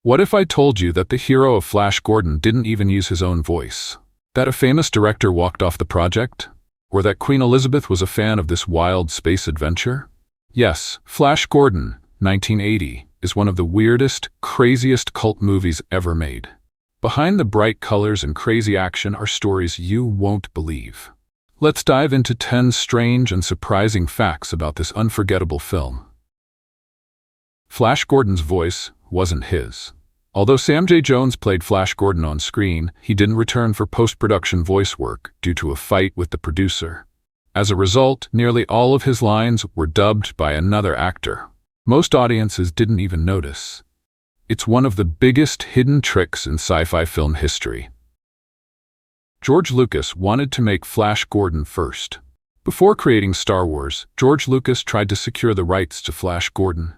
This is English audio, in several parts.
What if I told you that the hero of Flash Gordon didn't even use his own voice? That a famous director walked off the project? Or that Queen Elizabeth was a fan of this wild space adventure? Yes, Flash Gordon, 1980, is one of the weirdest, craziest cult movies ever made. Behind the bright colors and crazy action are stories you won't believe. Let's dive into 10 strange and surprising facts about this unforgettable film. Flash Gordon's voice wasn't his. Although Sam J. Jones played Flash Gordon on screen, he didn't return for post-production voice work due to a fight with the producer. As a result, nearly all of his lines were dubbed by another actor. Most audiences didn't even notice. It's one of the biggest hidden tricks in sci-fi film history. George Lucas wanted to make Flash Gordon first. Before creating Star Wars, George Lucas tried to secure the rights to Flash Gordon.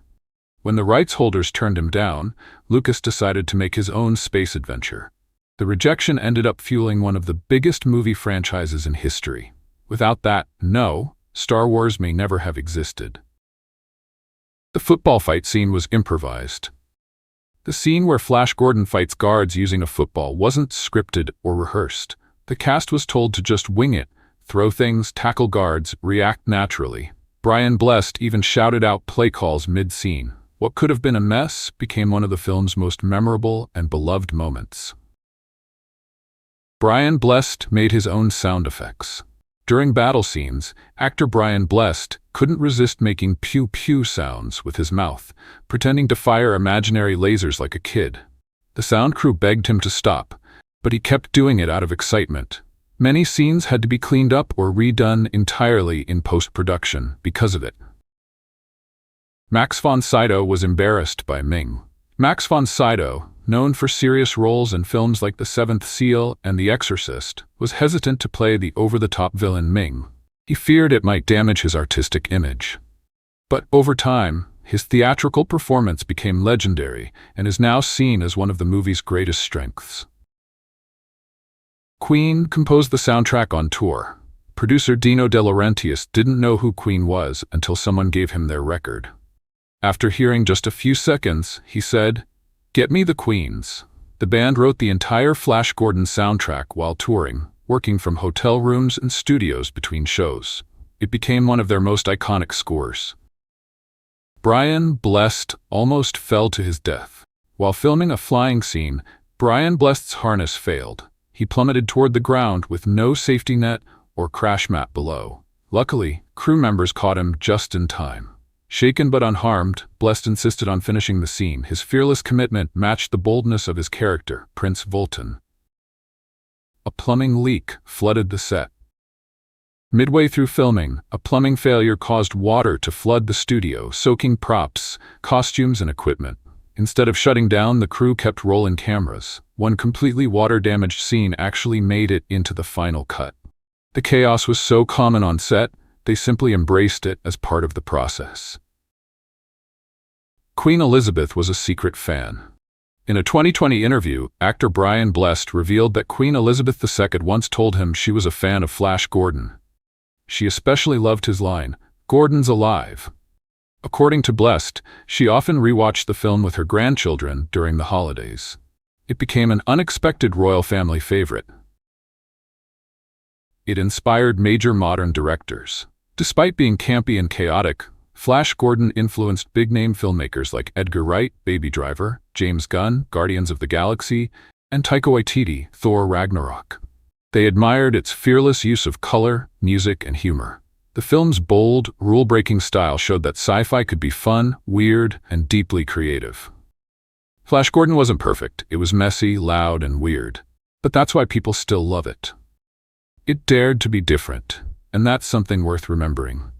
When the rights holders turned him down, Lucas decided to make his own space adventure. The rejection ended up fueling one of the biggest movie franchises in history. Without that, Star Wars may never have existed. The football fight scene was improvised. The scene where Flash Gordon fights guards using a football wasn't scripted or rehearsed. The cast was told to just wing it, throw things, tackle guards, react naturally. Brian Blessed even shouted out play calls mid-scene. What could have been a mess became one of the film's most memorable and beloved moments. Brian Blessed made his own sound effects. During battle scenes, actor Brian Blessed couldn't resist making pew-pew sounds with his mouth, pretending to fire imaginary lasers like a kid. The sound crew begged him to stop, but he kept doing it out of excitement. Many scenes had to be cleaned up or redone entirely in post-production because of it. Max von Sydow was embarrassed by Ming. Max von Sydow, known for serious roles in films like The Seventh Seal and The Exorcist, was hesitant to play the over-the-top villain Ming. He feared it might damage his artistic image. But over time, his theatrical performance became legendary and is now seen as one of the movie's greatest strengths. Queen composed the soundtrack on tour. Producer Dino De Laurentiis didn't know who Queen was until someone gave him their record. After hearing just a few seconds, he said, "Get me the Queens." The band wrote the entire Flash Gordon soundtrack while touring, working from hotel rooms and studios between shows. It became one of their most iconic scores. Brian Blessed almost fell to his death. While filming a flying scene, Brian Blessed's harness failed. He plummeted toward the ground with no safety net or crash mat below. Luckily, crew members caught him just in time. Shaken but unharmed, Blessed insisted on finishing the scene. His fearless commitment matched the boldness of his character, Prince Volton. A plumbing leak flooded the set. Midway through filming, a plumbing failure caused water to flood the studio, soaking props, costumes, and equipment. Instead of shutting down, the crew kept rolling cameras. One completely water-damaged scene actually made it into the final cut. The chaos was so common on set, they simply embraced it as part of the process. Queen Elizabeth was a secret fan. In a 2020 interview, actor Brian Blessed revealed that Queen Elizabeth II once told him she was a fan of Flash Gordon. She especially loved his line, "Gordon's alive." According to Blessed, she often rewatched the film with her grandchildren during the holidays. It became an unexpected royal family favorite. It inspired major modern directors. Despite being campy and chaotic, Flash Gordon influenced big-name filmmakers like Edgar Wright, Baby Driver, James Gunn, Guardians of the Galaxy, and Taika Waititi, Thor Ragnarok. They admired its fearless use of color, music, and humor. The film's bold, rule-breaking style showed that sci-fi could be fun, weird, and deeply creative. Flash Gordon wasn't perfect. It was messy, loud, and weird. But that's why people still love it. It dared to be different, and that's something worth remembering.